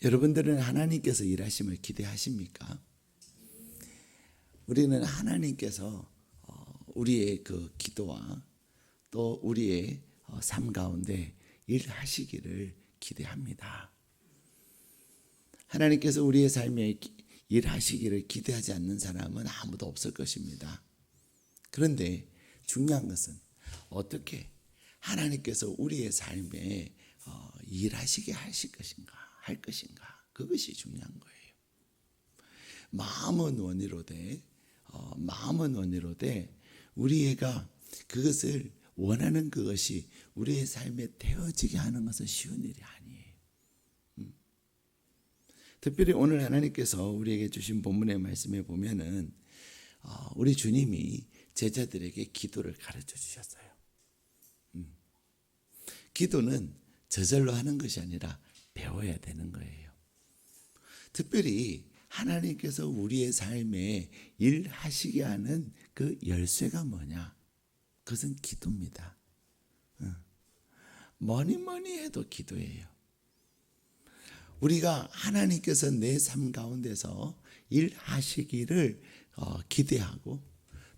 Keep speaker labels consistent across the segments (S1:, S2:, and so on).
S1: 여러분들은 하나님께서 일하심을 기대하십니까? 우리는 하나님께서 우리의 그 기도와 또 우리의 삶 가운데 일하시기를 기대합니다. 하나님께서 우리의 삶에 일하시기를 기대하지 않는 사람은 아무도 없을 것입니다. 그런데 중요한 것은 어떻게 하나님께서 우리의 삶에 일하시게 할 것인가, 그것이 중요한 거예요. 마음은 원의로 돼 우리가 그것을 원하는 그것이 우리의 삶에 되어지게 하는 것은 쉬운 일이 아니에요. 특별히 오늘 하나님께서 우리에게 주신 본문의 말씀에 보면은 우리 주님이 제자들에게 기도를 가르쳐 주셨어요. 기도는 저절로 하는 것이 아니라 배워야 되는 거예요. 특별히 하나님께서 우리의 삶에 일하시게 하는 그 열쇠가 뭐냐? 그것은 기도입니다. 뭐니 해도 기도예요. 우리가 하나님께서 내 삶 가운데서 일하시기를 기대하고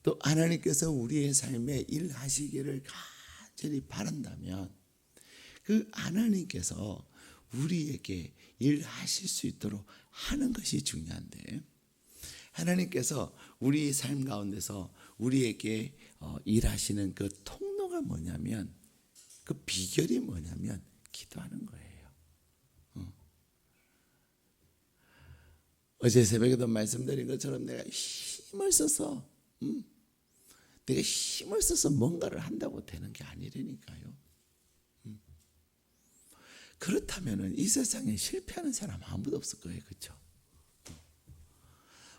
S1: 또 하나님께서 우리의 삶에 일하시기를 간절히 바란다면 그 하나님께서 우리에게 일하실 수 있도록 하는 것이 중요한데, 하나님께서 우리 삶 가운데서 우리에게 일하시는 그 통로가 뭐냐면, 그 비결이 뭐냐면 기도하는 거예요. 어제 새벽에도 말씀드린 것처럼 내가 힘을 써서 뭔가를 한다고 되는 게 아니라니까요. 그렇다면 이 세상에 실패하는 사람 아무도 없을 거예요. 그렇죠?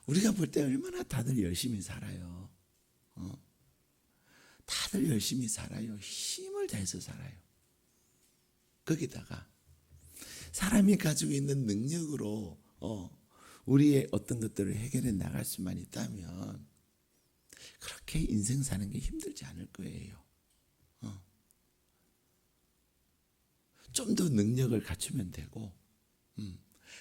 S1: 우리가 볼 때 얼마나 다들 열심히 살아요. 다들 열심히 살아요. 힘을 다해서 살아요. 거기다가 사람이 가지고 있는 능력으로 우리의 어떤 것들을 해결해 나갈 수만 있다면 그렇게 인생 사는 게 힘들지 않을 거예요. 좀 더 능력을 갖추면 되고,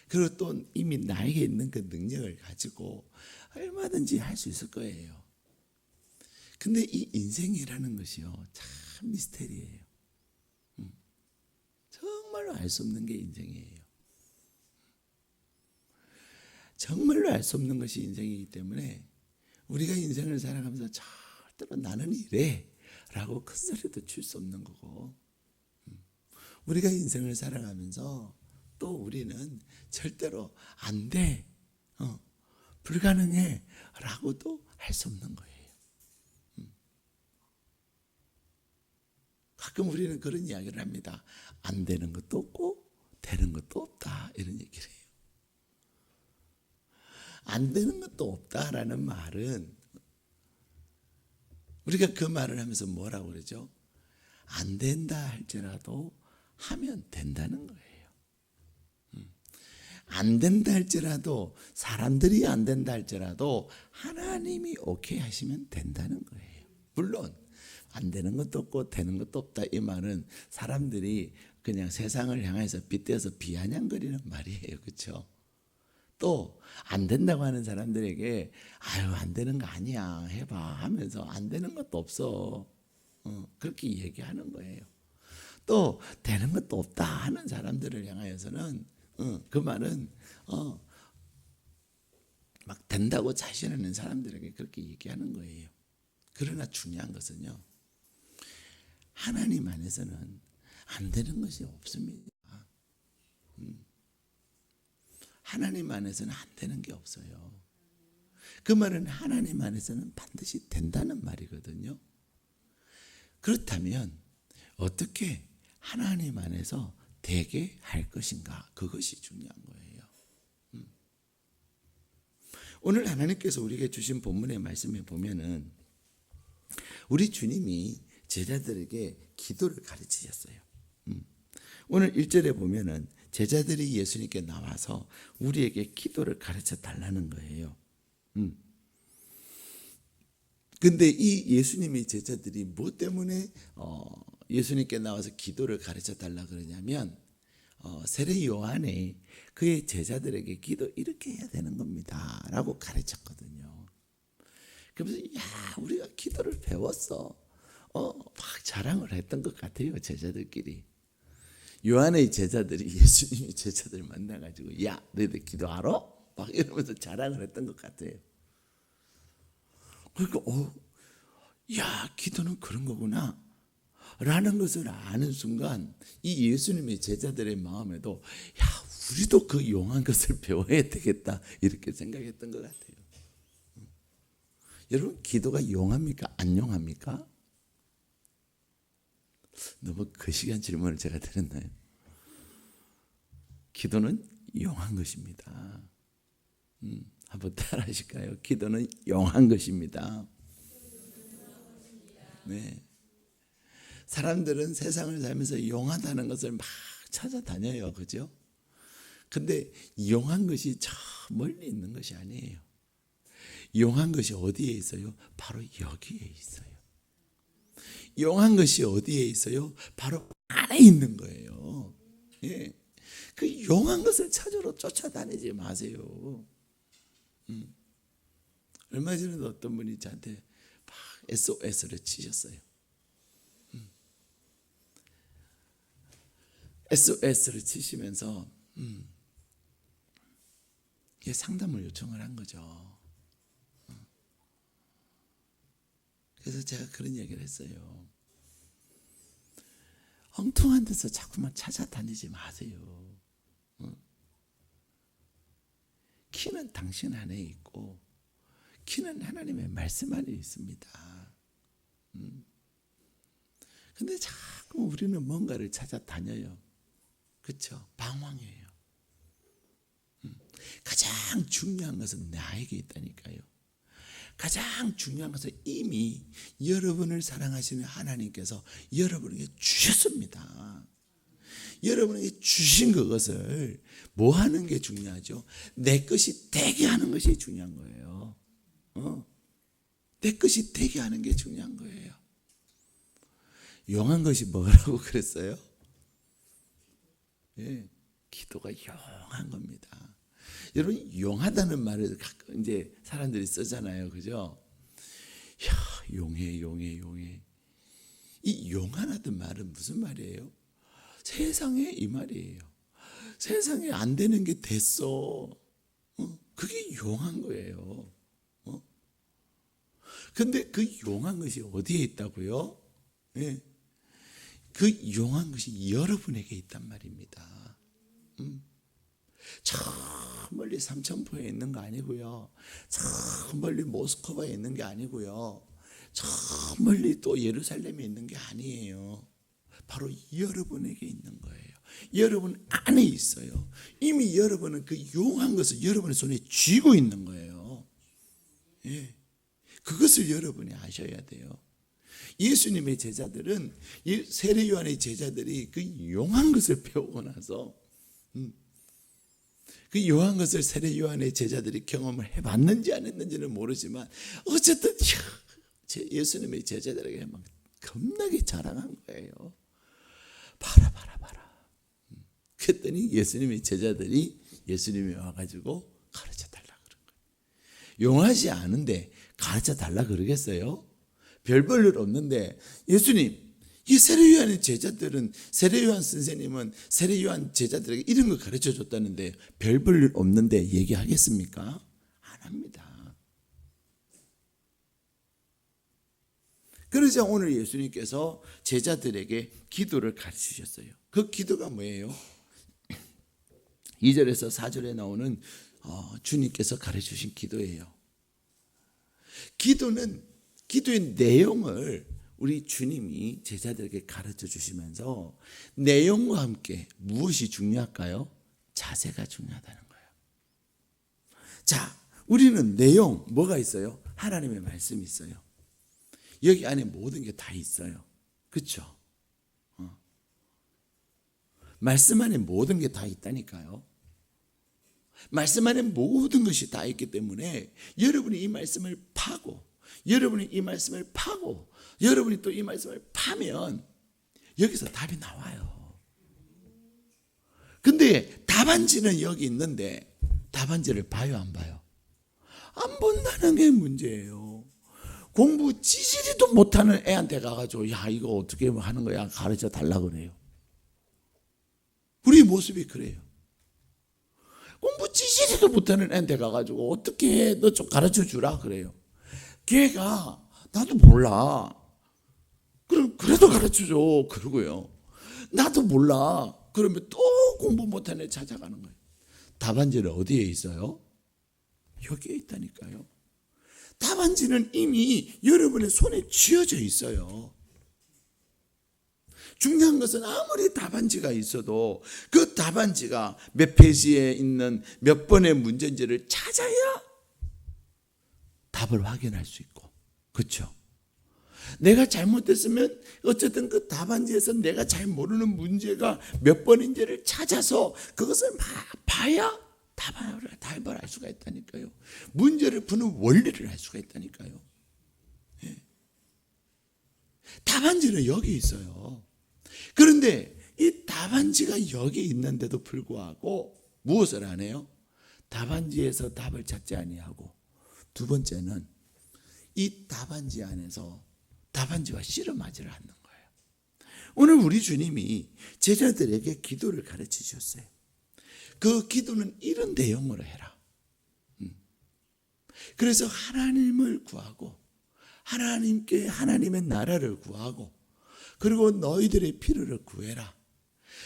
S1: 그리고 또 이미 나에게 있는 그 능력을 가지고 얼마든지 할 수 있을 거예요. 근데 이 인생이라는 것이요, 참 미스테리예요. 정말로 알 수 없는 게 인생이에요. 정말로 알 수 없는 것이 인생이기 때문에 우리가 인생을 살아가면서 절대로 나는 이래 라고 큰 소리도 칠 수 없는 거고, 우리가 인생을 살아가면서 또 우리는 절대로 안 돼, 불가능해 라고도 할 수 없는 거예요. 가끔 우리는 그런 이야기를 합니다. 안 되는 것도 없고 되는 것도 없다, 이런 얘기를 해요. 안 되는 것도 없다라는 말은 우리가 그 말을 하면서 뭐라고 그러죠? 안 된다 할지라도 하면 된다는 거예요. 안 된다 할지라도, 사람들이 안 된다 할지라도 하나님이 오케이 하시면 된다는 거예요. 물론 안 되는 것도 없고 되는 것도 없다, 이 말은 사람들이 그냥 세상을 향해서 빗대어서 비아냥거리는 말이에요. 그렇죠? 또 안 된다고 하는 사람들에게 아유 안 되는 거 아니야 해봐 하면서 안 되는 것도 없어, 그렇게 얘기하는 거예요. 또 되는 것도 없다 하는 사람들을 향하여서는 그 말은 막 된다고 자신하는 사람들에게 그렇게 얘기하는 거예요. 그러나 중요한 것은요, 하나님 안에서는 안 되는 것이 없습니다. 하나님 안에서는 안 되는 게 없어요. 그 말은 하나님 안에서는 반드시 된다는 말이거든요. 그렇다면 어떻게 하나님 안에서 되게 할 것인가, 그것이 중요한 거예요. 오늘 하나님께서 우리에게 주신 본문의 말씀에 보면은 우리 주님이 제자들에게 기도를 가르치셨어요. 오늘 1절에 보면은 제자들이 예수님께 나와서 우리에게 기도를 가르쳐 달라는 거예요. 근데 이 예수님의 제자들이 뭐 때문에 예수님께 나와서 기도를 가르쳐 달라 그러냐면 세례 요한이 그의 제자들에게 기도 이렇게 해야 되는 겁니다 라고 가르쳤거든요. 그러면서 우리가 기도를 배웠어. 막 자랑을 했던 것 같아요. 제자들끼리. 요한의 제자들이 예수님의 제자들 만나가지고 너희들 기도 알아? 막 이러면서 자랑을 했던 것 같아요. 그러니까 기도는 그런 거구나 라는 것을 아는 순간 이 예수님의 제자들의 마음에도 우리도 그 용한 것을 배워야 되겠다 이렇게 생각했던 것 같아요. 여러분, 기도가 용합니까? 안 용합니까? 너무 거시기한 질문을 제가 드렸나요? 기도는 용한 것입니다. 한번 따라하실까요? 기도는 용한 것입니다. 네. 사람들은 세상을 살면서 용하다는 것을 막 찾아다녀요. 그죠? 근데 용한 것이 저 멀리 있는 것이 아니에요. 용한 것이 어디에 있어요? 바로 여기에 있어요. 용한 것이 어디에 있어요? 바로 안에 있는 거예요. 예. 그 용한 것을 찾으러 쫓아다니지 마세요. 얼마 전에도 어떤 분이 저한테 막 SOS를 치셨어요. SOS를 치시면서 상담을 요청을 한 거죠. 그래서 제가 그런 얘기를 했어요. 엉뚱한 데서 자꾸만 찾아다니지 마세요. 키는 당신 안에 있고 키는 하나님의 말씀 안에 있습니다. 근데 자꾸 우리는 뭔가를 찾아다녀요. 그렇죠? 방황해요. 가장 중요한 것은 나에게 있다니까요. 가장 중요한 것은 이미 여러분을 사랑하시는 하나님께서 여러분에게 주셨습니다. 여러분에게 주신 그것을 뭐 하는 게 중요하죠? 내 것이 되게 하는 것이 중요한 거예요. 내 것이 되게 하는 게 중요한 거예요. 용한 것이 뭐라고 그랬어요? 기도가 용한 겁니다. 여러분, 용하다는 말을 가끔 이제 사람들이 쓰잖아요. 그죠? 용해. 이 용하다는 말은 무슨 말이에요? 세상에 이 말이에요. 세상에 안 되는 게 됐어. 그게 용한 거예요. 근데 그 용한 것이 어디에 있다고요? 그 용한 것이 여러분에게 있단 말입니다. 저 멀리 삼천포에 있는 거 아니고요. 저 멀리 모스크바에 있는 게 아니고요. 저 멀리 또 예루살렘에 있는 게 아니에요. 바로 여러분에게 있는 거예요. 여러분 안에 있어요. 이미 여러분은 그 용한 것을 여러분의 손에 쥐고 있는 거예요. 그것을 여러분이 아셔야 돼요. 예수님의 제자들은, 세례 요한의 제자들이 그 용한 것을 배우고 나서 그 용한 것을 세례 요한의 제자들이 경험을 해봤는지 안 했는지는 모르지만 어쨌든 예수님의 제자들에게 막 겁나게 자랑한 거예요. 봐라. 그랬더니 예수님의 제자들이 예수님이 와가지고 가르쳐 달라 그런 거예요. 용하지 않은데 가르쳐 달라 그러겠어요? 별 볼 일 없는데 예수님, 이 세례 요한의 제자들은, 세례 요한 선생님은 세례 요한 제자들에게 이런 걸 가르쳐 줬다는데 별 볼 일 없는데 얘기하겠습니까? 안 합니다. 그러자 오늘 예수님께서 제자들에게 기도를 가르치셨어요. 그 기도가 뭐예요? 2절에서 4절에 나오는 주님께서 가르치신 기도예요. 기도의 내용을 우리 주님이 제자들에게 가르쳐 주시면서 내용과 함께 무엇이 중요할까요? 자세가 중요하다는 거예요. 자, 우리는 내용 뭐가 있어요? 하나님의 말씀이 있어요. 여기 안에 모든 게 다 있어요. 그렇죠? 말씀 안에 모든 게 다 있다니까요. 말씀 안에 모든 것이 다 있기 때문에 여러분이 이 말씀을 파고, 여러분이 이 말씀을 파고, 여러분이 또 이 말씀을 파면 여기서 답이 나와요. 근데 답안지는 여기 있는데 답안지를 봐요, 안 봐요? 안 본다는 게 문제예요. 공부 찌질이도 못하는 애한테 가가지고 야 이거 어떻게 하는 거야 가르쳐 달라 그래요. 우리 모습이 그래요. 공부 찌질이도 못하는 애한테 가가지고 어떻게 해? 너 좀 가르쳐 주라 그래요. 걔가 나도 몰라. 그럼 그래도 가르쳐 줘 그러고요. 나도 몰라. 그러면 또 공부 못하는 애 찾아가는 거예요. 답안지는 어디에 있어요? 여기에 있다니까요. 답안지는 이미 여러분의 손에 쥐어져 있어요. 중요한 것은 아무리 답안지가 있어도 그 답안지가 몇 페이지에 있는 몇 번의 문제인지를 찾아야 답을 확인할 수 있고, 그렇죠? 내가 잘못했으면 어쨌든 그 답안지에서 내가 잘 모르는 문제가 몇 번인지를 찾아서 그것을 막 봐야 답을 알 수가 있다니까요. 문제를 푸는 원리를 알 수가 있다니까요. 예. 답안지는 여기 있어요. 그런데 이 답안지가 여기 있는데도 불구하고 무엇을 안 해요? 답안지에서 답을 찾지 아니하고, 두 번째는 이 답안지 안에서 답안지와 씨름하지를 않는 거예요. 오늘 우리 주님이 제자들에게 기도를 가르쳐 주셨어요. 그 기도는 이런 내용으로 해라. 그래서 하나님을 구하고 하나님께 하나님의 나라를 구하고 그리고 너희들의 필요를 구해라.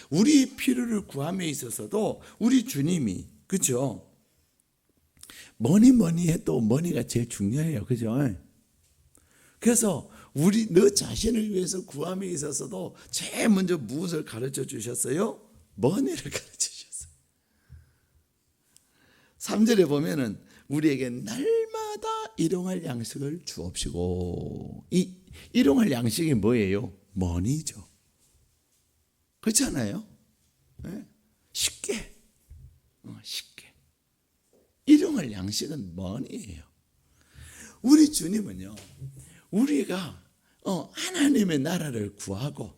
S1: 우리의 필요를 구함에 있어서도 우리 주님이, 그죠? 뭐니 해도 머니가 제일 중요해요. 그죠? 그래서 너 자신을 위해서 구함에 있어서도 제일 먼저 무엇을 가르쳐 주셨어요? 머니를 가르쳐 주셨어요. 3절에 보면은 우리에게 날마다 일용할 양식을 주옵시고, 이 일용할 양식이 뭐예요? 머니죠. 그렇잖아요? 네? 쉽게 일용할 양식은 머니예요. 우리 주님은요, 우리가 하나님의 나라를 구하고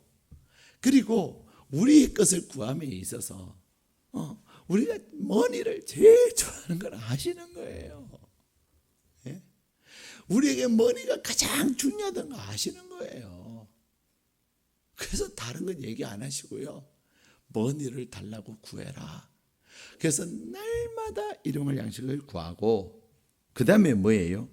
S1: 그리고 우리의 것을 구함에 있어서 우리가 머니를 제일 좋아하는 걸 아시는 거예요. 예? 우리에게 머니가 가장 중요하다는 거 아시는 거예요. 그래서 다른 건 얘기 안 하시고요, 머니를 달라고 구해라. 그래서 날마다 일용할 양식을 구하고, 그 다음에 뭐예요?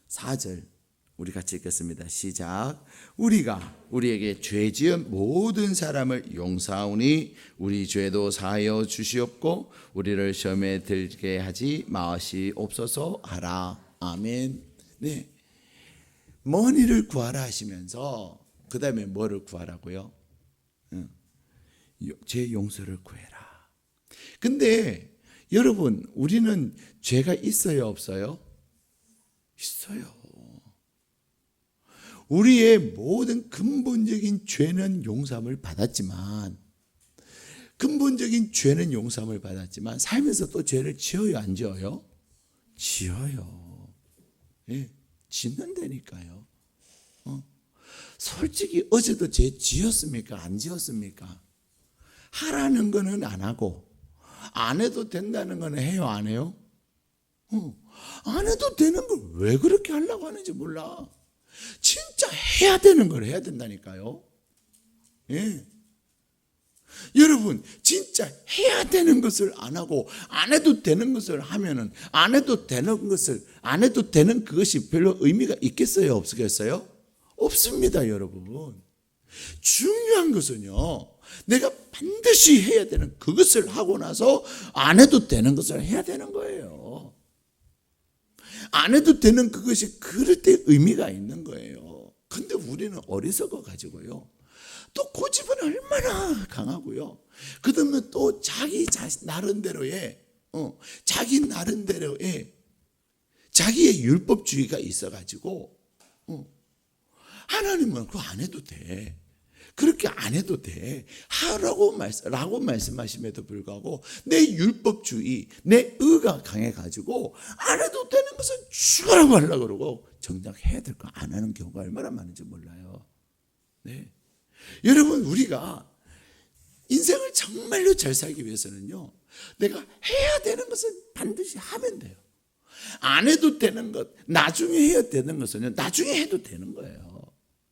S1: 4절 우리 같이 읽겠습니다. 시작. 우리가 우리에게 죄 지은 모든 사람을 용서하오니 우리 죄도 사하여 주시옵고 우리를 시험에 들게 하지 마시옵소서 하라. 아멘. 네, 머니를 구하라 하시면서 그 다음에 뭐를 구하라고요? 죄 용서를 구해라. 근데 여러분, 우리는 죄가 있어요, 없어요? 있어요. 우리의 모든 근본적인 죄는 용서함을 받았지만, 살면서 또 죄를 지어요, 안 지어요? 지어요. 예, 짓는다니까요. 솔직히 어제도 죄 지었습니까? 안 지었습니까? 하라는 거는 안 하고 안 해도 된다는 거는 해요, 안 해요? 안 해도 되는 걸 왜 그렇게 하려고 하는지 몰라. 진짜 해야 되는 걸 해야 된다니까요. 예. 여러분, 진짜 해야 되는 것을 안 하고 안 해도 되는 것을 하면은 안 해도 되는 그것이 별로 의미가 있겠어요, 없겠어요? 없습니다, 여러분. 중요한 것은요, 내가 반드시 해야 되는 그것을 하고 나서 안 해도 되는 것을 해야 되는 거예요. 안 해도 되는 그것이 그럴 때 의미가 있는 거예요. 근데 우리는 어리석어 가지고요, 또 고집은 얼마나 강하고요, 그 다음에 또 자기 나름대로의 자기의 율법주의가 있어 가지고 하나님은 그거 안 해도 돼, 그렇게 안 해도 돼 라고 말씀하심에도 불구하고 내 율법주의, 내 의가 강해가지고 안 해도 되는 것은 죽으라고 하려고 그러고 정작 해야 될 거 안 하는 경우가 얼마나 많은지 몰라요. 네. 여러분, 우리가 인생을 정말로 잘 살기 위해서는요, 내가 해야 되는 것은 반드시 하면 돼요. 안 해도 되는 것, 나중에 해야 되는 것은요, 나중에 해도 되는 거예요.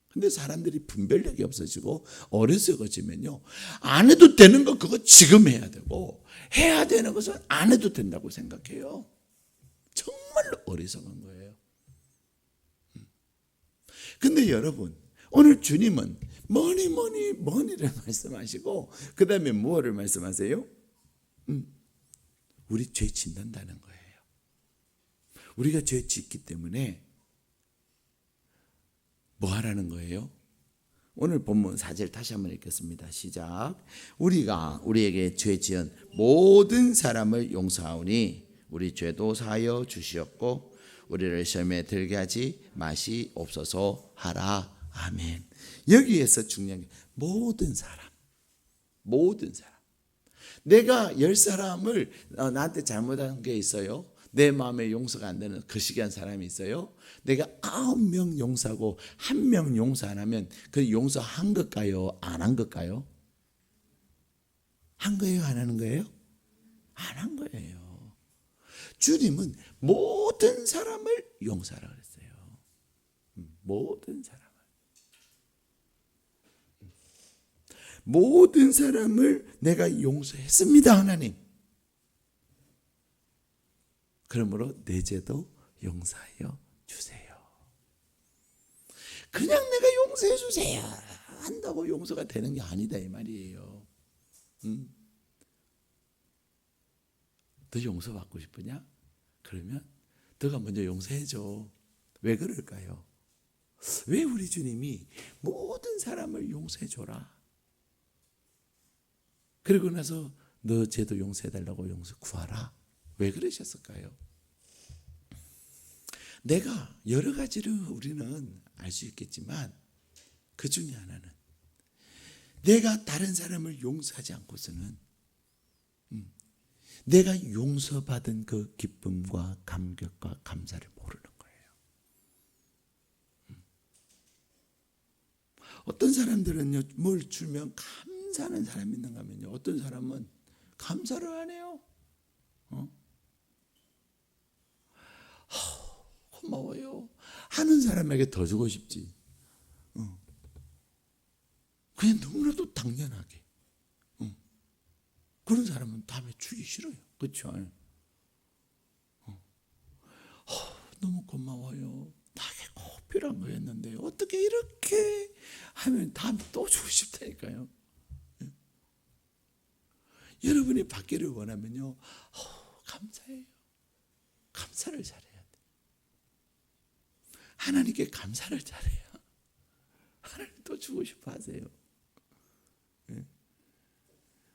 S1: 근데 사람들이 분별력이 없어지고 어리석어지면요, 안 해도 되는 거 그거 지금 해야 되고, 해야 되는 것은 안 해도 된다고 생각해요. 정말로 어리석은 거예요. 근데 여러분, 오늘 주님은 뭐니를 말씀하시고, 그 다음에 무엇을 말씀하세요? 우리 죄 짓는다는 거예요. 우리가 죄 짓기 때문에 뭐 하라는 거예요? 오늘 본문 4절 다시 한번 읽겠습니다. 시작. 우리가 우리에게 죄 지은 모든 사람을 용서하오니 우리 죄도 사하여 주시옵고 우리를 시험에 들게 하지 마시옵소서 하라. 아멘. 여기에서 중요한 게 모든 사람. 내가 10사람을 나한테 잘못한 게 있어요. 내 마음에 용서가 안 되는 거시기한 사람이 있어요. 내가 9명 용서하고 1명 용서 안 하면 그 용서한 것까요? 안 한 것까요? 한 거예요? 안 하는 거예요? 안 한 거예요. 주님은 모든 사람을 용서하라 그랬어요. 모든 사람을 내가 용서했습니다, 하나님. 그러므로 내 죄도 용서하여 주세요. 그냥 내가 용서해 주세요 한다고 용서가 되는 게 아니다 이 말이에요. 너 용서받고 싶으냐? 그러면 너가 먼저 용서해 줘. 왜 그럴까요? 왜 우리 주님이 모든 사람을 용서해 줘라, 그리고 나서 너 죄도 용서해 달라고 용서 구하라, 왜 그러셨을까요? 내가 여러 가지로 우리는 알 수 있겠지만 그 중에 하나는 내가 다른 사람을 용서하지 않고서는 내가 용서받은 그 기쁨과 감격과 감사를 모르는 거예요. 어떤 사람들은요, 뭘 주면 감사하는 사람이 있는가 하면요, 어떤 사람은 감사를 안 해요. 고마워요 하는 사람에게 더 주고 싶지. 그냥 너무나도 당연하게. 그런 사람은 다음에 주기 싫어요. 그렇죠? 너무 고마워요. 나에게 꼭 필요한 거였는데 어떻게 이렇게 하면 다음에 또 주고 싶다니까요. 여러분이 받기를 원하면요, 감사해요. 감사를 잘해야 돼. 하나님께 감사를 잘해야 하나님 또 주고 싶어 하세요.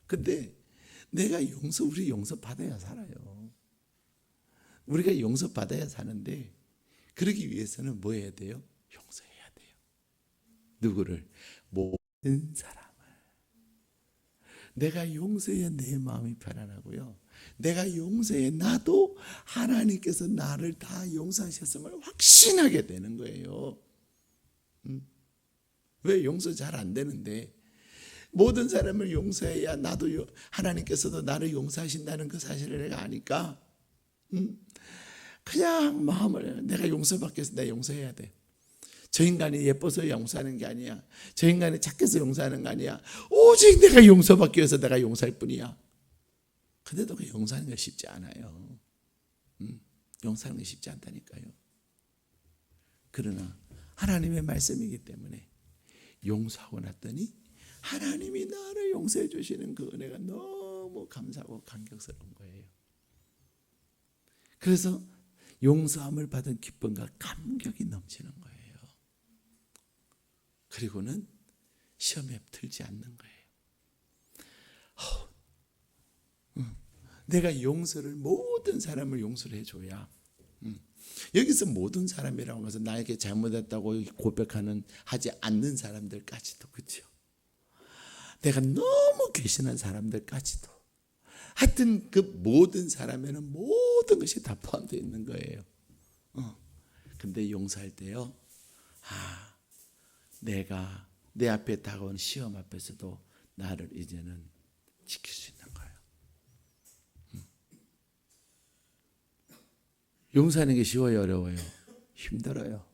S1: 근데 내가 우리 용서 받아야 살아요. 우리가 용서 받아야 사는데, 그러기 위해서는 뭐 해야 돼요? 용서해야 돼요. 누구를? 모든 사람을. 내가 용서해야 내 마음이 편안하고요, 내가 용서해 나도 하나님께서 나를 다 용서하셨음을 확신하게 되는 거예요. 왜 용서 잘 안 되는데, 모든 사람을 용서해야 나도 하나님께서도 나를 용서하신다는 그 사실을 내가 아니까 그냥 마음을, 내가 용서받기 위해서 내가 용서해야 돼. 저 인간이 예뻐서 용서하는 게 아니야. 저 인간이 착해서 용서하는 거 아니야. 오직 내가 용서받기 위해서 내가 용서할 뿐이야. 근데도 그 용서하는 게 쉽지 않아요. 용서하는 게 쉽지 않다니까요. 그러나 하나님의 말씀이기 때문에 용서하고 났더니 하나님이 나를 용서해 주시는 그 은혜가 너무 감사하고 감격스러운 거예요. 그래서 용서함을 받은 기쁨과 감격이 넘치는 거예요. 그리고는 시험에 들지 않는 거예요. 내가 용서를, 모든 사람을 용서를 해줘야, 여기서 모든 사람이라고 해서 나에게 잘못했다고 하지 않는 사람들까지도, 그렇죠? 내가 너무 괘씸한 사람들까지도, 하여튼 그 모든 사람에는 모든 것이 다 포함되어 있는 거예요. 근데 용서할 때요, 내가 내 앞에 다가온 시험 앞에서도 나를 이제는 지킬 수 있는 거예요. 용서하는 게 쉬워요, 어려워요? 힘들어요.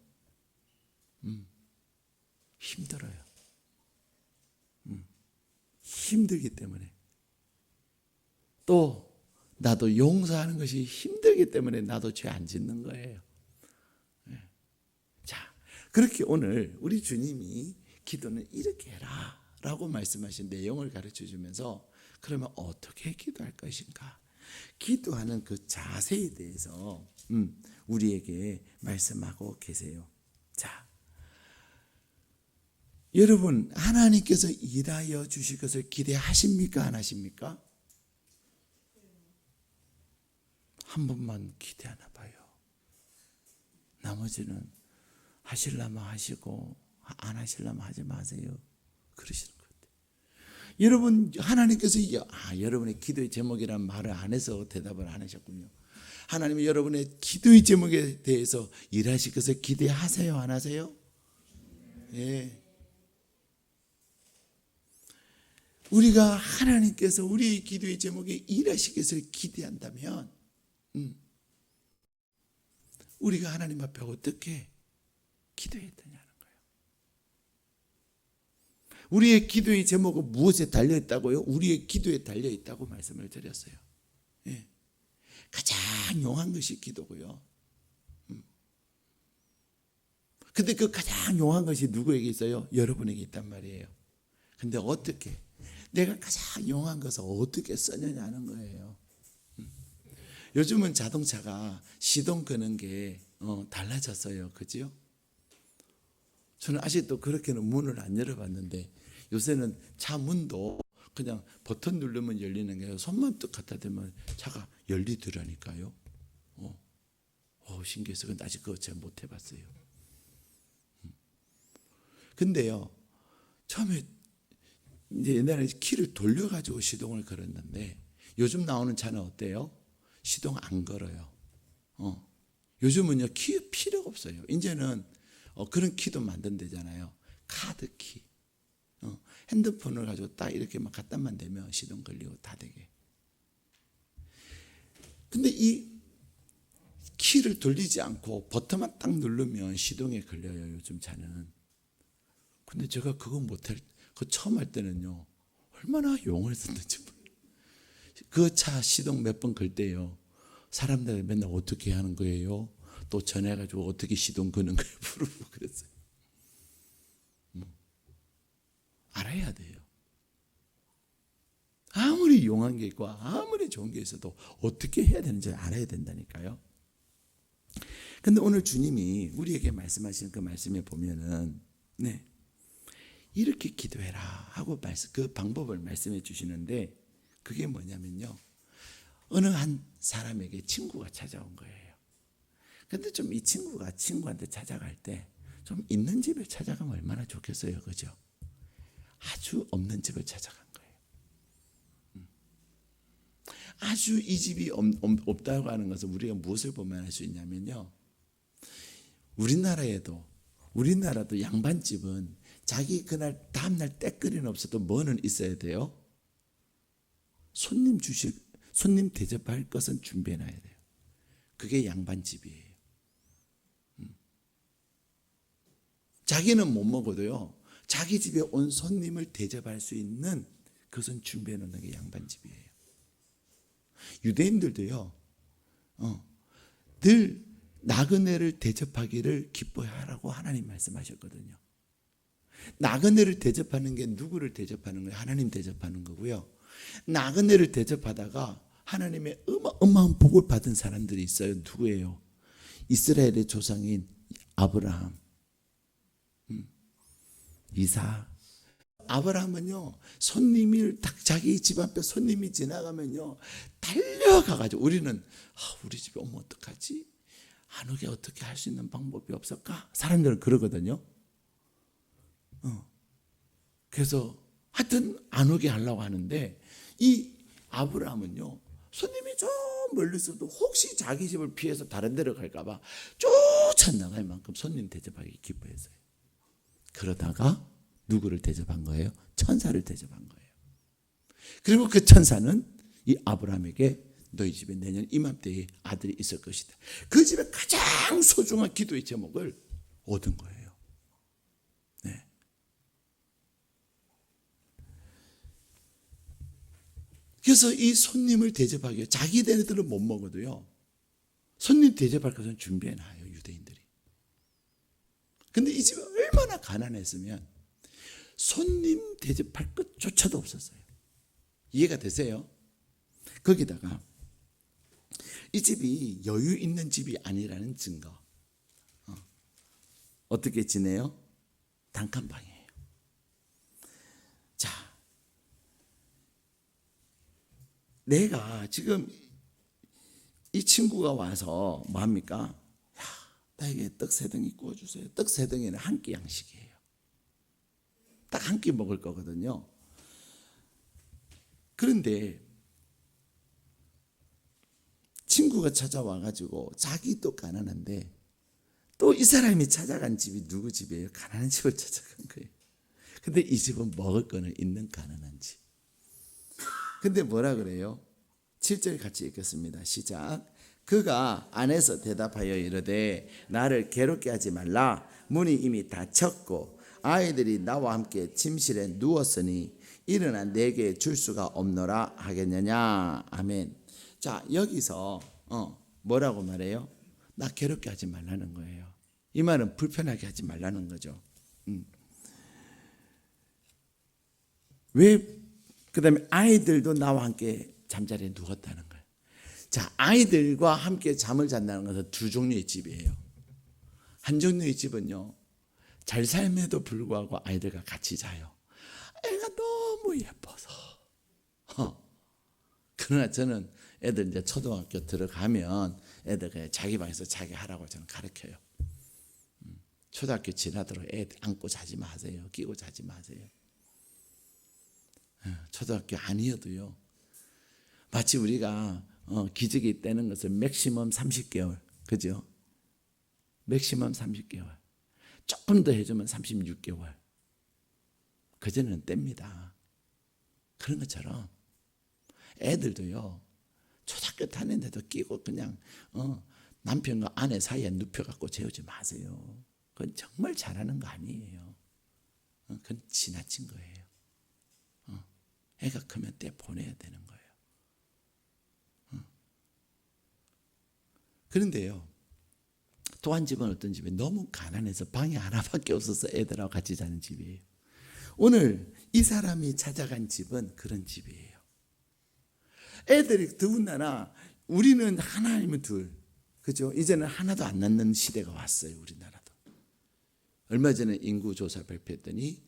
S1: 힘들어요. 힘들기 때문에. 또 나도 용서하는 것이 힘들기 때문에 나도 죄 안 짓는 거예요. 자, 그렇게 오늘 우리 주님이 기도는 이렇게 해라 라고 말씀하신 내용을 가르쳐 주면서 그러면 어떻게 기도할 것인가? 기도하는 그 자세에 대해서 우리에게 말씀하고 계세요. 자, 여러분 하나님께서 일하여 주실 것을 기대하십니까? 안 하십니까? 한 번만 기대하나 봐요. 나머지는 하시려면 하시고 안 하시려면 하지 마세요. 그러시는 것 같아요. 여러분 하나님께서 여러분의 기도의 제목이라는 말을 안 해서 대답을 안 하셨군요. 하나님이 여러분의 기도의 제목에 대해서 일하실 것을 기대하세요? 안 하세요? 예. 우리가 하나님께서 우리의 기도의 제목에 일하실 것을 기대한다면 우리가 하나님 앞에 어떻게 기도해야 되냐는 거예요. 우리의 기도의 제목은 무엇에 달려있다고요? 우리의 기도에 달려있다고 말씀을 드렸어요. 예. 가장 용한 것이 기도고요. 근데 그 가장 용한 것이 누구에게 있어요? 여러분에게 있단 말이에요. 근데 어떻게? 내가 가장 용한 것을 어떻게 쓰느냐는 거예요. 요즘은 자동차가 시동 끄는 게 달라졌어요. 그죠? 저는 아직도 그렇게는 문을 안 열어봤는데 요새는 차 문도 그냥 버튼 누르면 열리는 게 아니라 손만 뚝 갖다 대면 차가 열리더라니까요. 신기해서 근데 아직 그거 제가 못 해봤어요. 근데요, 처음에 이제 옛날에 키를 돌려가지고 시동을 걸었는데 요즘 나오는 차는 어때요? 시동 안 걸어요. 요즘은요 키 필요가 없어요. 이제는 그런 키도 만든대잖아요. 카드 키. 핸드폰을 가지고 딱 이렇게 막 갖다만 대면 시동 걸리고 다 되게. 근데 이 키를 돌리지 않고 버튼만 딱 누르면 시동에 걸려요. 요즘 차는. 근데 제가 그거 그 처음 할 때는요 얼마나 용을 썼는지 몰라요. 그 차 시동 몇 번 걸 때요 사람들 맨날 어떻게 하는 거예요? 또 전해가지고 어떻게 시동 거는 거예요? 물어보고 그랬어요. 알아야 돼요. 아무리 용한 게 있고 아무리 좋은 게 있어도 어떻게 해야 되는지 알아야 된다니까요. 근데 오늘 주님이 우리에게 말씀하시는 그 말씀에 보면은 이렇게 기도해라 하고 그 방법을 말씀해 주시는데 그게 뭐냐면요. 어느 한 사람에게 친구가 찾아온 거예요. 근데 좀 이 친구가 친구한테 찾아갈 때 좀 있는 집을 찾아가면 얼마나 좋겠어요. 그죠? 아주 없는 집을 찾아간 거예요. 아주 이 집이 없다고 하는 것은 우리가 무엇을 보면 알 수 있냐면요. 우리나라도 양반집은 자기 그날 다음날 때거리는 없어도 뭐는 있어야 돼요? 손님 대접할 것은 준비해놔야 돼요. 그게 양반집이에요. 자기는 못 먹어도요 자기 집에 온 손님을 대접할 수 있는 그것은 준비해 놓는 게 양반집이에요. 유대인들도요 늘 나그네를 대접하기를 기뻐하라고 하나님 말씀하셨거든요. 나그네를 대접하는 게 누구를 대접하는 거예요? 하나님 대접하는 거고요. 나그네를 대접하다가 하나님의 어마어마한 복을 받은 사람들이 있어요. 누구예요? 이스라엘의 조상인 아브라함, 이삭. 아브라함은요 손님이 딱 자기 집 앞에 손님이 지나가면요 달려가가지고 우리는 우리 집에 오면 어떡하지? 안 오게 어떻게 할 수 있는 방법이 없을까? 사람들은 그러거든요. 그래서 하여튼 안 오게 하려고 하는데 이 아브라함은요 손님이 좀 멀리서도 혹시 자기 집을 피해서 다른 데로 갈까 봐 쫓아나갈 만큼 손님 대접하기 기뻐했어요. 그러다가 누구를 대접한 거예요? 천사를 대접한 거예요. 그리고 그 천사는 이 아브라함에게 너희 집에 내년 이맘때에 아들이 있을 것이다. 그 집에 가장 소중한 기도의 제목을 얻은 거예요. 네. 그래서 이 손님을 대접하기 위해 자기네들은 못 먹어도요, 손님 대접할 것은 준비해놔요, 유대인들이. 근데 이 집이 얼마나 가난했으면 손님 대접할 것조차도 없었어요. 이해가 되세요? 거기다가 이 집이 여유 있는 집이 아니라는 증거. 어떻게 지내요? 단칸방이에요. 자, 내가 지금 이 친구가 와서 뭐합니까? 야, 나에게 떡 3덩이 구워주세요. 떡 3덩이는 한 끼 양식이에요. 딱 한 끼 먹을 거거든요. 그런데 친구가 찾아와가지고 자기도 가난한데 또 이 사람이 찾아간 집이 누구 집이에요? 가난한 집을 찾아간 거예요. 근데 이 집은 먹을 거는 있는 가난한 집. 근데 뭐라 그래요? 7절 같이 읽겠습니다. 시작. 그가 안에서 대답하여 이르되 나를 괴롭게 하지 말라. 문이 이미 닫혔고 아이들이 나와 함께 침실에 누웠으니 일어나 내게 줄 수가 없노라 하겠느냐. 아멘. 자, 여기서 뭐라고 말해요? 나 괴롭게 하지 말라는 거예요. 이 말은 불편하게 하지 말라는 거죠. 왜? 그 다음에 아이들도 나와 함께 잠자리에 누웠다는 거예요. 자, 아이들과 함께 잠을 잔다는 것은 두 종류의 집이에요. 한 종류의 집은요, 잘 삶에도 불구하고 아이들과 같이 자요. 애가 너무 예뻐서. 그러나 저는 애들 이제 초등학교 들어가면 애들 그냥 자기 방에서 자기 하라고 저는 가르쳐요. 초등학교 지나도록 애 안고 자지 마세요. 끼고 자지 마세요. 초등학교 아니어도요. 마치 우리가 기저귀 떼는 것을 맥시멈 30개월, 그죠? 맥시멈 30개월. 조금 더 해주면 36개월. 그전에는 뗍니다. 그런 것처럼 애들도요, 초등학교 다니는데도 끼고 그냥 남편과 아내 사이에 눕혀갖고 재우지 마세요. 그건 정말 잘하는 거 아니에요. 그건 지나친 거예요. 애가 크면 때 보내야 되는 거예요. 그런데요, 또 한 집은 어떤 집이 너무 가난해서 방이 하나밖에 없어서 애들하고 같이 자는 집이에요. 오늘 이 사람이 찾아간 집은 그런 집이에요. 애들이 더군다나 우리는 하나 아니면 둘, 그죠? 이제는 하나도 안 낳는 시대가 왔어요. 우리나라도. 얼마 전에 인구 조사 발표했더니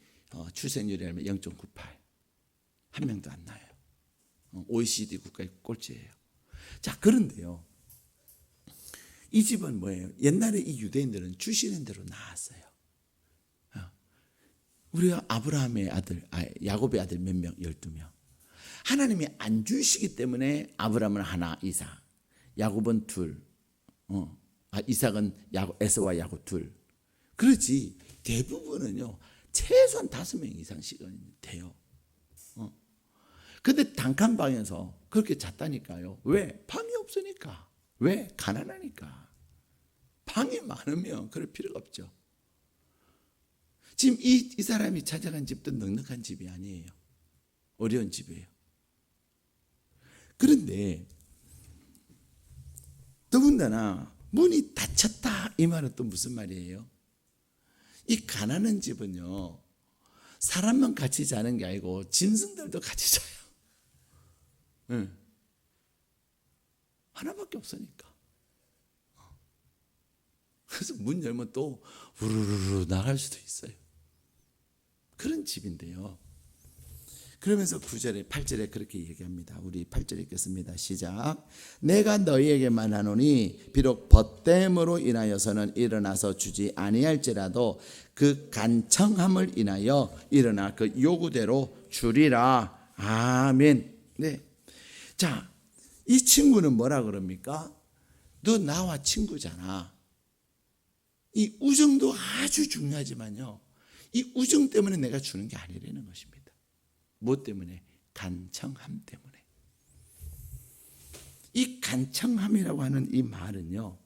S1: 출생률이 얼마 0.98. 한 명도 안 나요. OECD 국가의 꼴찌예요. 자, 그런데요, 이 집은 뭐예요? 옛날에 이 유대인들은 주시는 대로 낳았어요. 우리가 아브라함의 아들, 야곱의 아들 몇 명? 12명. 하나님이 안 주시기 때문에 아브라함은 하나, 이삭, 야곱은 둘, 이삭은 에서와 야곱 둘. 그렇지 대부분은요 최소한 5명 이상씩은 돼요. 근데 단칸방에서 그렇게 잤다니까요. 왜? 방이 없으니까. 왜? 가난하니까. 방이 많으면 그럴 필요가 없죠. 지금 이 사람이 찾아간 집도 넉넉한 집이 아니에요. 어려운 집이에요. 그런데 더군다나 문이 닫혔다 이 말은 또 무슨 말이에요? 이 가난한 집은요 사람만 같이 자는 게 아니고 짐승들도 같이 자요. 하나밖에 없으니까. 그래서 문 열면 또 우르르르 나갈 수도 있어요. 그런 집인데요. 그러면서 9절에 8절에 그렇게 얘기합니다. 우리 8절 읽겠습니다. 시작. 내가 너희에게만 하노니 비록 벗됨으로 인하여서는 일어나서 주지 아니할지라도 그 간청함을 인하여 일어나 그 요구대로 주리라. 아멘. 네. 자, 이 친구는 뭐라 그럽니까? 너 나와 친구잖아. 이 우정도 아주 중요하지만요, 이 우정 때문에 내가 주는 게 아니라는 것입니다. 뭐 때문에? 간청함 때문에. 이 간청함이라고 하는 이 말은요,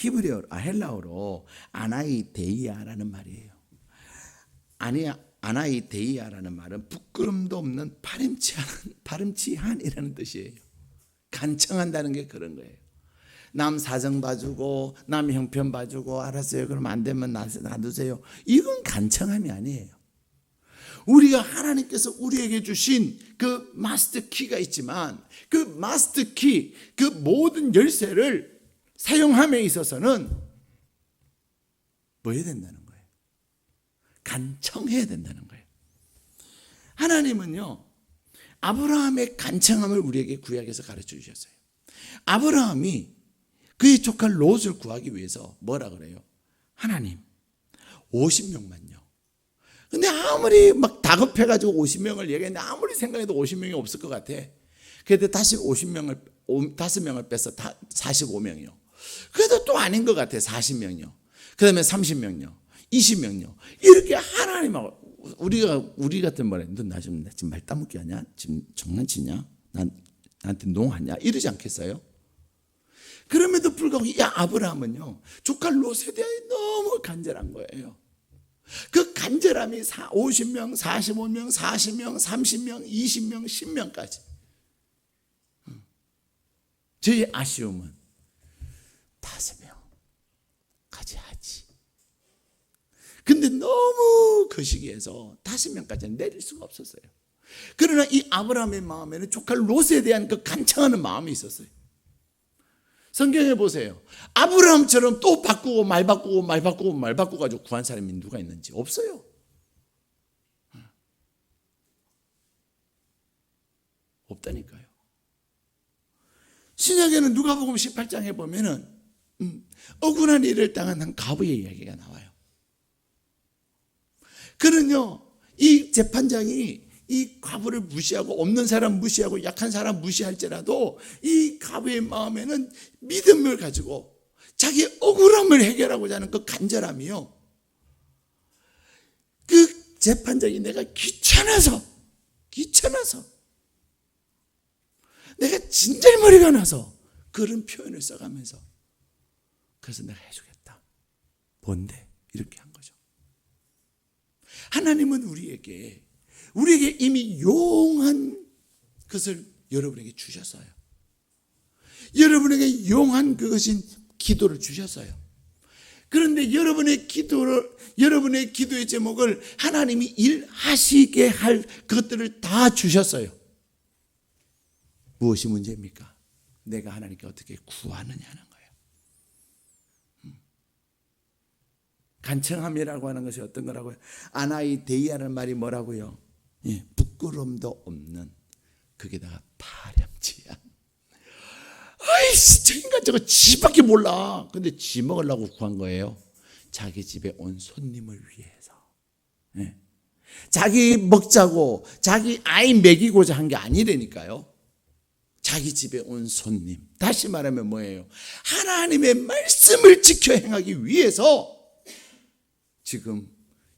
S1: 헬라어로 아나이데이아라는 말이에요. 아나이데이아라는 말은 부끄럼도 없는 파렴치한이라는 뜻이에요. 간청한다는 게 그런 거예요. 남 사정 봐주고 남 형편 봐주고 알았어요, 그럼 안 되면 놔두세요. 이건 간청함이 아니에요. 우리가 하나님께서 우리에게 주신 그 마스터 키가 있지만 그 마스터 키, 그 모든 열쇠를 사용함에 있어서는 뭐 해야 된다는 거예요? 간청해야 된다는 거예요. 하나님은요, 아브라함의 간청함을 우리에게 구약에서 가르쳐 주셨어요. 아브라함이 그의 조카 롯을 구하기 위해서 뭐라 그래요? 하나님, 50명만요. 근데 아무리 막 다급해가지고 50명을 얘기했는데 아무리 생각해도 50명이 없을 것 같아. 그래도 다시 5명을 빼서 45명이요. 그래도 또 아닌 것 같아. 40명이요. 그 다음에 30명이요. 20명이요. 이렇게 하나님하고 우리 같은 말에 너 나 지금 말 따먹기 하냐? 지금 장난치냐? 나한테 농하냐? 이러지 않겠어요? 그럼에도 불구하고 이 아브라함은요, 조카 롯에 대해 너무 간절한 거예요. 그 간절함이 50명, 45명, 40명, 30명, 20명, 10명까지. 저희 아쉬움은 5명까지 하지. 근데 너무 그 시기에서 5명까지는 내릴 수가 없었어요. 그러나 이 아브라함의 마음에는 조카 롯에 대한 그 간청하는 마음이 있었어요. 성경에 보세요. 아브라함처럼 또 바꾸고 말 바꾸고 가지고 구한 사람이 누가 있는지 없어요. 없다니까요. 신약에는 누가복음 18장에 보면은 억울한 일을 당한 한 과부의 이야기가 나와요. 그는요, 이 재판장이 이 과부를 무시하고 없는 사람 무시하고 약한 사람 무시할지라도 이 과부의 마음에는 믿음을 가지고 자기 억울함을 해결하고자 하는 그 간절함이요, 그 재판장이 내가 귀찮아서 내가 진절머리가 나서 그런 표현을 써가면서 그래서 내가 해주겠다. 뭔데? 이렇게 한 거죠. 하나님은 우리에게 이미 용한 것을 여러분에게 주셨어요. 여러분에게 용한 그것인 기도를 주셨어요. 그런데 여러분의 기도의 제목을 하나님이 일하시게 할 것들을 다 주셨어요. 무엇이 문제입니까? 내가 하나님께 어떻게 구하느냐는 거예요. 간청함이라고 하는 것이 어떤 거라고요? 아나이데이아라는 말이 뭐라고요? 부끄럼도 없는, 거기다가 파렴치한. 아이씨, 저 인간 저거 지밖에 몰라. 근데 지 먹으려고 구한 거예요. 자기 집에 온 손님을 위해서. 자기 먹자고, 자기 아이 먹이고자 한 게 아니라니까요. 자기 집에 온 손님. 다시 말하면 뭐예요? 하나님의 말씀을 지켜 행하기 위해서 지금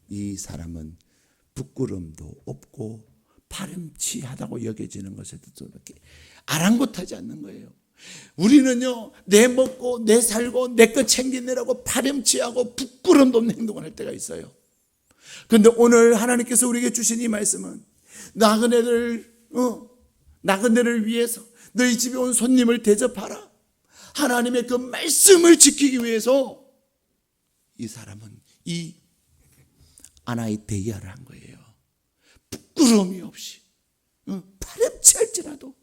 S1: 이 사람은 부끄럼도 없고 파렴치하다고 여겨지는 것에도 이렇게 아랑곳하지 않는 거예요. 우리는요, 내 먹고 내 살고 내 것 챙기느라고 파렴치하고 부끄럼도 없는 행동을 할 때가 있어요. 그런데 오늘 하나님께서 우리에게 주신 이 말씀은 나그네를 위해서 너희 집에 온 손님을 대접하라. 하나님의 그 말씀을 지키기 위해서 이 사람은 이 아나이데이아를 한 거예요. 부끄러움이 없이 파렴치할지라도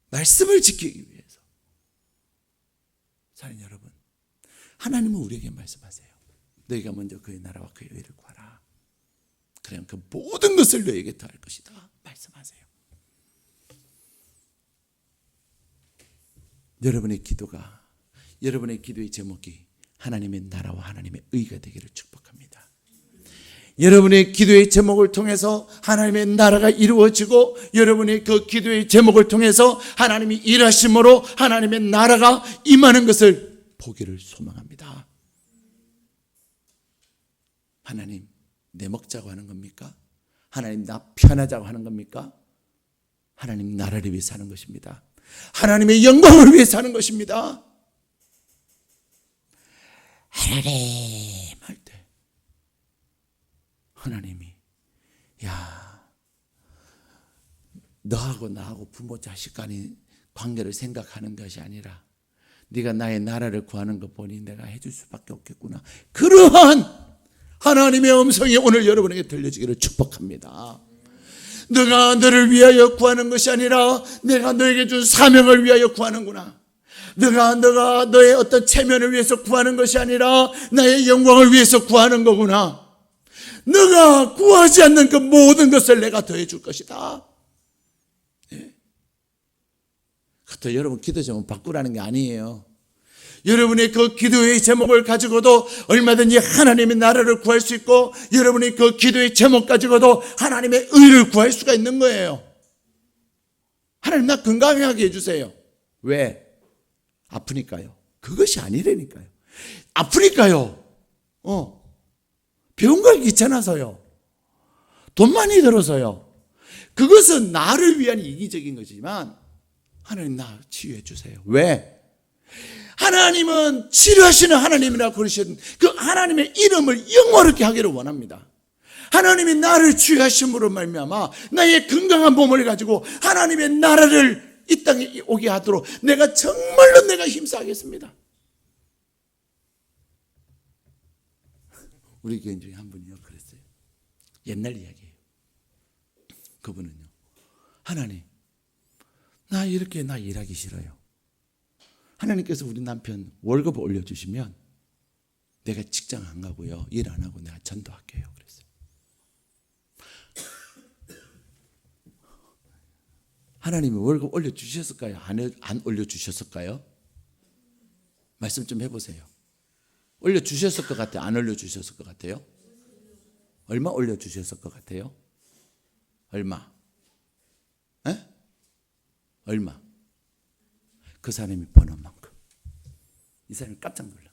S1: 말씀을 지키기 위해서. 사랑하는 여러분, 하나님은 우리에게 말씀하세요. 너희가 먼저 그의 나라와 그의 의를 구하라. 그러면 그 모든 것을 너희에게 더할 것이다. 말씀하세요. 여러분의 기도의 제목이 하나님의 나라와 하나님의 의가 되기를 축복합니다. 여러분의 기도의 제목을 통해서 하나님의 나라가 이루어지고, 여러분의 그 기도의 제목을 통해서 하나님이 일하심으로 하나님의 나라가 임하는 것을 보기를 소망합니다. 하나님, 내 먹자고 하는 겁니까? 하나님 나 편하자고 하는 겁니까? 하나님 나라를 위해서 하는 것입니다. 하나님의 영광을 위해서 하는 것입니다. 하나님 할 때 하나님이 야, 너하고 나하고 부모 자식 간의 관계를 생각하는 것이 아니라 네가 나의 나라를 구하는 것 보니 내가 해줄 수밖에 없겠구나. 그러한 하나님의 음성이 오늘 여러분에게 들려지기를 축복합니다. 너가 너를 위하여 구하는 것이 아니라 내가 너에게 준 사명을 위하여 구하는구나. 너가 너의 어떤 체면을 위해서 구하는 것이 아니라 나의 영광을 위해서 구하는 거구나. 너가 구하지 않는 그 모든 것을 내가 더해 줄 것이다. 예. 그것도 여러분 기도 제목 바꾸라는 게 아니에요. 여러분의 그 기도의 제목을 가지고도 얼마든지 하나님의 나라를 구할 수 있고, 여러분이 그 기도의 제목 가지고도 하나님의 의를 구할 수가 있는 거예요. 하나님 나 건강하게 해주세요. 왜? 아프니까요. 그것이 아니라니까요. 아프니까요. 병원 가기 귀찮아서요. 돈 많이 들어서요. 그것은 나를 위한 이기적인 것이지만 하나님 나 치유해 주세요. 왜? 하나님은 치료하시는 하나님이라 그러신 그 하나님의 이름을 영화롭게 하기를 원합니다. 하나님이 나를 치유하심으로 말미암아 나의 건강한 몸을 가지고 하나님의 나라를 이 땅에 오게 하도록 내가 정말로 내가 힘써하겠습니다. 우리 교인 중에 한 분이요 그랬어요. 옛날 이야기예요. 그분은요, 하나님 나 이렇게 나 일하기 싫어요. 하나님께서 우리 남편 월급 올려주시면 내가 직장 안 가고요, 일 안 하고 내가 전도할게요 그랬어요. 하나님이 월급 올려주셨을까요? 안 올려주셨을까요? 말씀 좀 해보세요. 올려주셨을 것 같아요? 안 올려주셨을 것 같아요? 얼마 올려주셨을 것 같아요? 얼마? 에? 얼마? 그 사람이 버는 만큼. 이 사람이 깜짝 놀란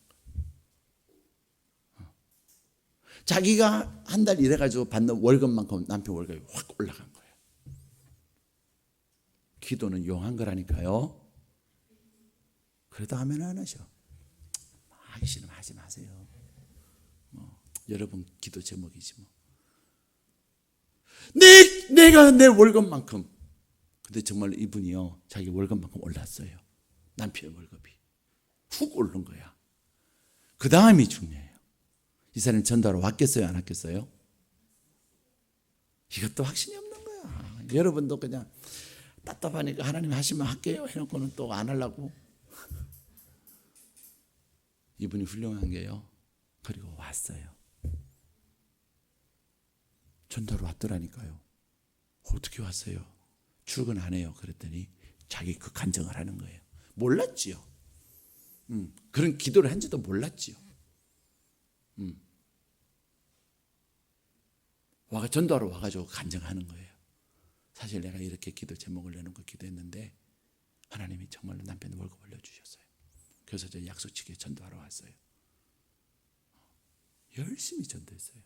S1: 거예요. 자기가 한 달 일해가지고 받는 월급만큼 남편 월급이 확 올라간 거예요. 기도는 용한 거라니까요. 그래도 아멘 안 하셔. 하기 싫으면 하지 마세요. 여러분 기도 제목이지 뭐. 내가 내 월급만큼. 근데 정말 이분이요, 자기 월급만큼 올랐어요. 남편의 월급이 훅 오른 거야. 그 다음이 중요해요. 이 사람이 전도하러 왔겠어요, 안 왔겠어요? 이것도 확신이 없는 거야. 여러분도 그냥 답답하니까 하나님 하시면 할게요 해놓고는 또 안 하려고. 이분이 훌륭한 게요, 그리고 왔어요. 전도하러 왔더라니까요. 어떻게 왔어요? 출근 안 해요. 그랬더니 자기 그 간증을 하는 거예요. 몰랐지요. 그런 기도를 한지도 몰랐지요. 전도하러 와가지고 간증하는 거예요. 사실 내가 이렇게 기도 제목을 내놓고 기도했는데 하나님이 정말로 남편 월급 올려주셨어요. 그래서 저 약속지키에 전도하러 왔어요. 열심히 전도했어요.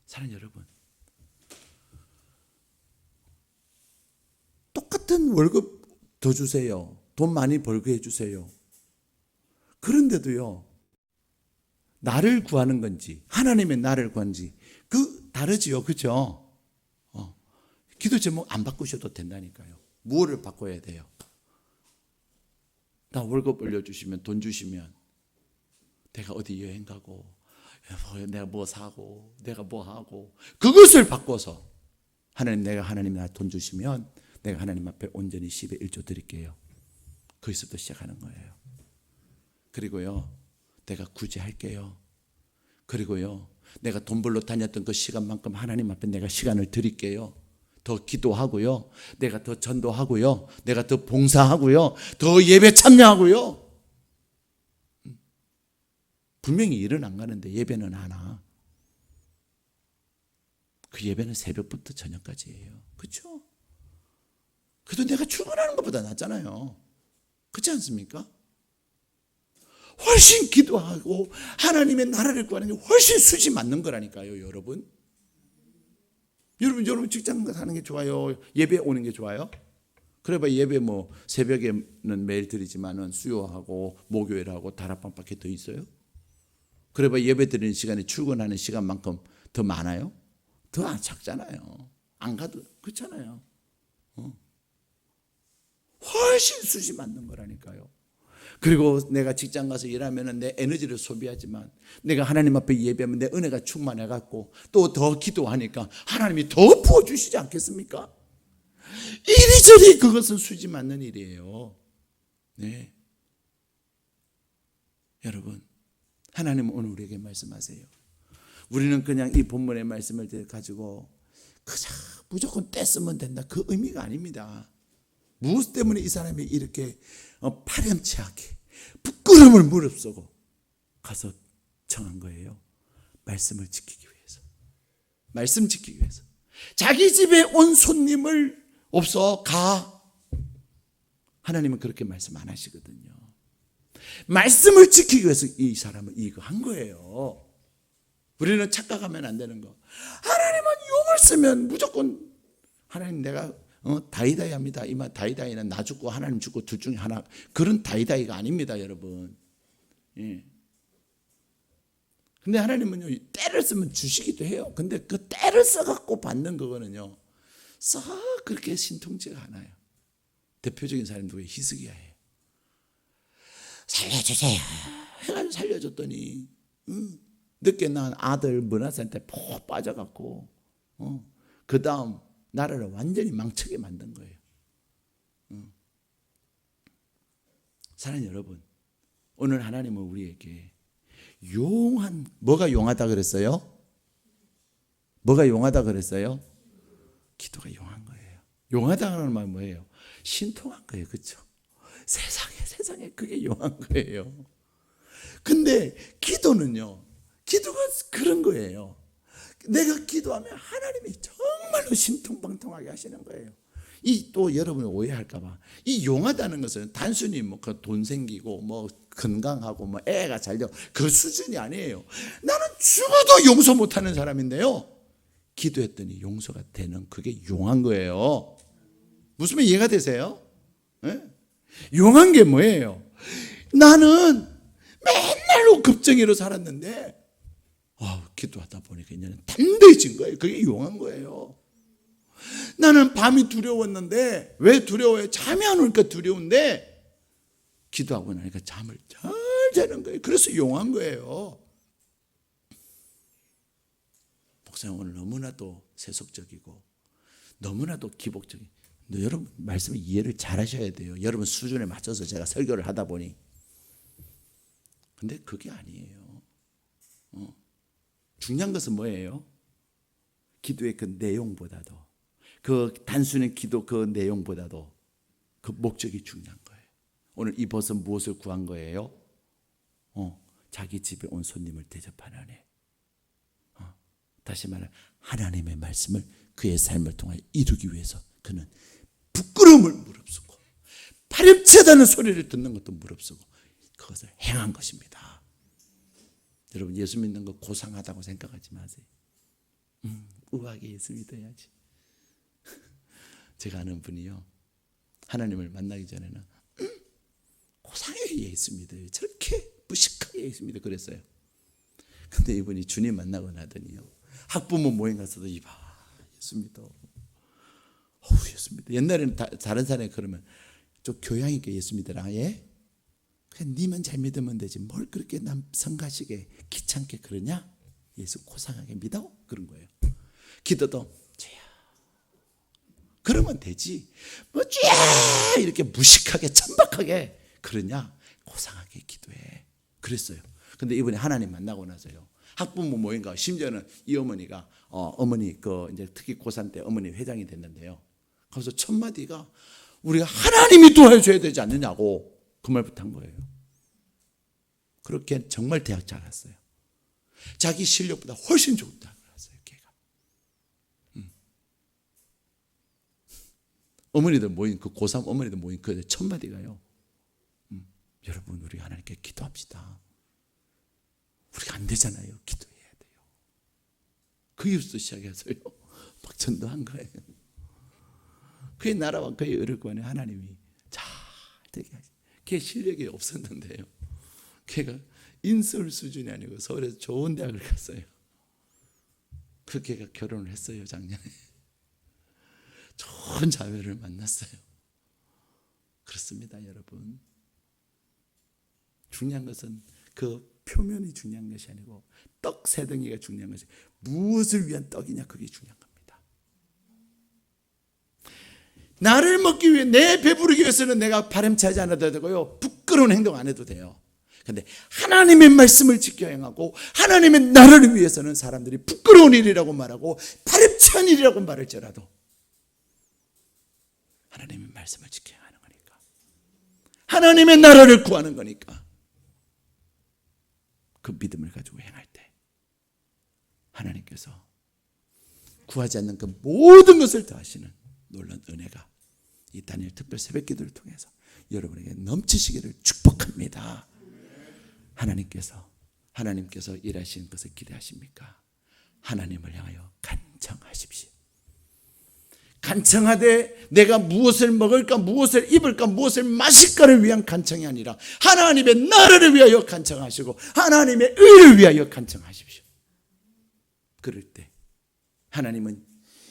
S1: 사랑하는 여러분, 똑같은 월급 더 주세요. 돈 많이 벌게 해주세요. 그런데도요, 나를 구하는 건지 하나님의 나를 구하는지 그 다르지요. 그렇죠? 기도 제목 안 바꾸셔도 된다니까요. 무엇을 바꿔야 돼요? 나 월급 올려주시면, 돈 주시면 내가 어디 여행 가고 내가 뭐 사고 내가 뭐 하고, 그것을 바꿔서 하나님, 내가 하나님 나 돈 주시면 내가 하나님 앞에 온전히 10의 1조 드릴게요. 거기서부터 시작하는 거예요. 그리고요, 내가 구제할게요. 그리고요, 내가 돈 벌러 다녔던 그 시간만큼 하나님 앞에 내가 시간을 드릴게요. 더 기도하고요, 내가 더 전도하고요, 내가 더 봉사하고요, 더 예배 참여하고요. 분명히 일은 안 가는데 예배는 하나. 그 예배는 새벽부터 저녁까지예요. 그렇죠? 그래도 내가 출근하는 것보다 낫잖아요. 그렇지 않습니까? 훨씬 기도하고 하나님의 나라를 구하는 게 훨씬 수지 맞는 거라니까요, 여러분. 여러분 직장 가는 게 좋아요? 예배 오는 게 좋아요? 그래봐 예배 뭐 새벽에는 매일 드리지만은 수요하고 목요일하고 다락방밖에 더 있어요? 그래봐 예배 드리는 시간이 출근하는 시간만큼 더 많아요? 더 안 작잖아요. 안 가도 그렇잖아요. 훨씬 수지 맞는 거라니까요. 그리고 내가 직장 가서 일하면 내 에너지를 소비하지만 내가 하나님 앞에 예배하면 내 은혜가 충만해갖고 또 더 기도하니까 하나님이 더 부어주시지 않겠습니까? 이리저리 그것은 수지 맞는 일이에요. 네. 여러분, 하나님은 오늘 우리에게 말씀하세요. 우리는 그냥 이 본문의 말씀을 가지고 그저 무조건 떼쓰면 된다, 그 의미가 아닙니다. 무엇 때문에 이 사람이 이렇게 파렴치하게 부끄러움을 무릅쓰고 가서 청한 거예요? 말씀을 지키기 위해서. 말씀 지키기 위해서. 자기 집에 온 손님을 없어 가. 하나님은 그렇게 말씀 안 하시거든요. 말씀을 지키기 위해서 이 사람은 이거 한 거예요. 우리는 착각하면 안 되는 거. 하나님은 용을 쓰면 무조건 하나님 내가 다이다이 합니다. 이 말 다이다이는 나 죽고 하나님 죽고 둘 중에 하나, 그런 다이다이가 아닙니다, 여러분. 예. 근데 하나님은요, 때를 쓰면 주시기도 해요. 근데 그 때를 써갖고 받는 그거는요, 썩 그렇게 신통치가 않아요. 대표적인 사람이 누구예요? 히스기야예요. 살려주세요 해가지고 살려줬더니 늦게 낳은 아들 므낫세한테 푹 빠져갖고 그 다음 나라를 완전히 망치게 만든 거예요. 사랑하는 여러분, 오늘 하나님은 우리에게 용한, 뭐가 용하다 그랬어요? 뭐가 용하다 그랬어요? 기도가 용한 거예요. 용하다는 말은 뭐예요? 신통한 거예요. 그렇죠? 세상에 그게 용한 거예요. 근데 기도는요, 기도가 그런 거예요. 내가 기도하면 하나님이 정말로 신통방통하게 하시는 거예요. 이 또 여러분이 오해할까 봐, 이 용하다는 것은 단순히 뭐 돈 생기고 뭐 건강하고 뭐 애가 잘 되고 그 수준이 아니에요. 나는 죽어도 용서 못하는 사람인데요, 기도했더니 용서가 되는, 그게 용한 거예요. 무슨 말 이해가 되세요? 네? 용한 게 뭐예요? 나는 맨날 급정이로 살았는데 기도하다 보니까 이제는 담대해진 거예요. 그게 용한 거예요. 나는 밤이 두려웠는데, 왜 두려워요? 잠이 안 오니까 두려운데 기도하고 나니까 잠을 잘 자는 거예요. 그래서 용한 거예요. 목사님 오늘 너무나도 세속적이고 너무나도 기복적인, 근데 여러분 말씀을 이해를 잘 하셔야 돼요. 여러분 수준에 맞춰서 제가 설교를 하다 보니. 근데 그게 아니에요. 중요한 것은 뭐예요? 기도의 그 내용보다도, 그 단순한 기도 그 내용보다도 그 목적이 중요한 거예요. 오늘 이 벗은 무엇을 구한 거예요? 자기 집에 온 손님을 대접하라네. 다시 말해, 하나님의 말씀을 그의 삶을 통하여 이루기 위해서 그는 부끄러움을 무릅쓰고 파렴치하다는 소리를 듣는 것도 무릅쓰고 그것을 행한 것입니다. 여러분 예수 믿는 거 고상하다고 생각하지 마세요. 우아하게 예수 믿어야지. 제가 아는 분이요, 하나님을 만나기 전에는 고상하게 예수 믿어요, 저렇게 무식하게 예수 믿어 그랬어요. 근데 이분이 주님 만나고 나더니요, 학부모 모임 가서도 이봐 예수 믿어, 예수 믿어. 옛날에는 다른 사람이 그러면 좀 교양 있게 예수 믿어라. 예? 그냥 니만 잘 믿으면 되지 뭘 그렇게 남 성가시게 귀찮게 그러냐? 예수 고상하게 믿어? 그런 거예요. 기도도 주야 그러면 되지 뭐 주야 이렇게 무식하게 천박하게 그러냐? 고상하게 기도해 그랬어요. 근데 이번에 하나님 만나고 나서요, 학부모 모임가, 심지어는 이 어머니가 어머니 그 이제 특히 고3 때 어머니 회장이 됐는데요, 그래서 첫 마디가 우리가 하나님이 도와줘야 되지 않느냐고 그 말부터 한 거예요. 그렇게 정말 대학 잘 갔어요. 자기 실력보다 훨씬 좋은 대학을 갔어요, 걔가. 어머니들 모인 그 고3 어머니들 모인 그 첫 마디가요, 여러분 우리 하나님께 기도합시다. 우리가 안 되잖아요. 기도해야 돼요. 그기부터 시작해서요, 막 전도한 거예요. 그의 나라와 그의 의를 구하는 하나님이 잘 되게 하시. 걔 실력이 없었는데요. 걔가 인서울 수준이 아니고 서울에서 좋은 대학을 갔어요. 그 걔가 결혼을 했어요, 작년에. 좋은 자매를 만났어요. 그렇습니다, 여러분. 중요한 것은 그 표면이 중요한 것이 아니고 떡 세 덩이가 중요한 것이 무엇을 위한 떡이냐, 그게 중요한 겁니다. 나를 먹기 위해, 내 배부르기 위해서는 내가 바람차지 않아도 되고요, 부끄러운 행동 안 해도 돼요. 그런데 하나님의 말씀을 지켜 행하고 하나님의 나라를 위해서는 사람들이 부끄러운 일이라고 말하고 바람찬 일이라고 말할지라도 하나님의 말씀을 지켜 행하는 거니까, 하나님의 나라를 구하는 거니까, 그 믿음을 가지고 행할 때 하나님께서 구하지 않는 그 모든 것을 더하시는 놀라운 은혜가 이 다니엘 특별 새벽기도를 통해서 여러분에게 넘치시기를 축복합니다. 하나님께서 일하시는 것을 기대하십니까? 하나님을 향하여 간청하십시오. 간청하되 내가 무엇을 먹을까, 무엇을 입을까, 무엇을 마실까를 위한 간청이 아니라 하나님의 나라를 위하여 간청하시고 하나님의 의를 위하여 간청하십시오. 그럴 때 하나님은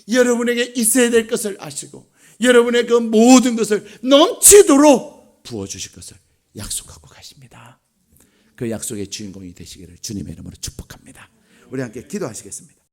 S1: 여러분에게 있어야 될 것을 아시고 여러분의 그 모든 것을 넘치도록 부어주실 것을 약속하고 가십니다. 그 약속의 주인공이 되시기를 주님의 이름으로 축복합니다. 우리 함께 기도하시겠습니다.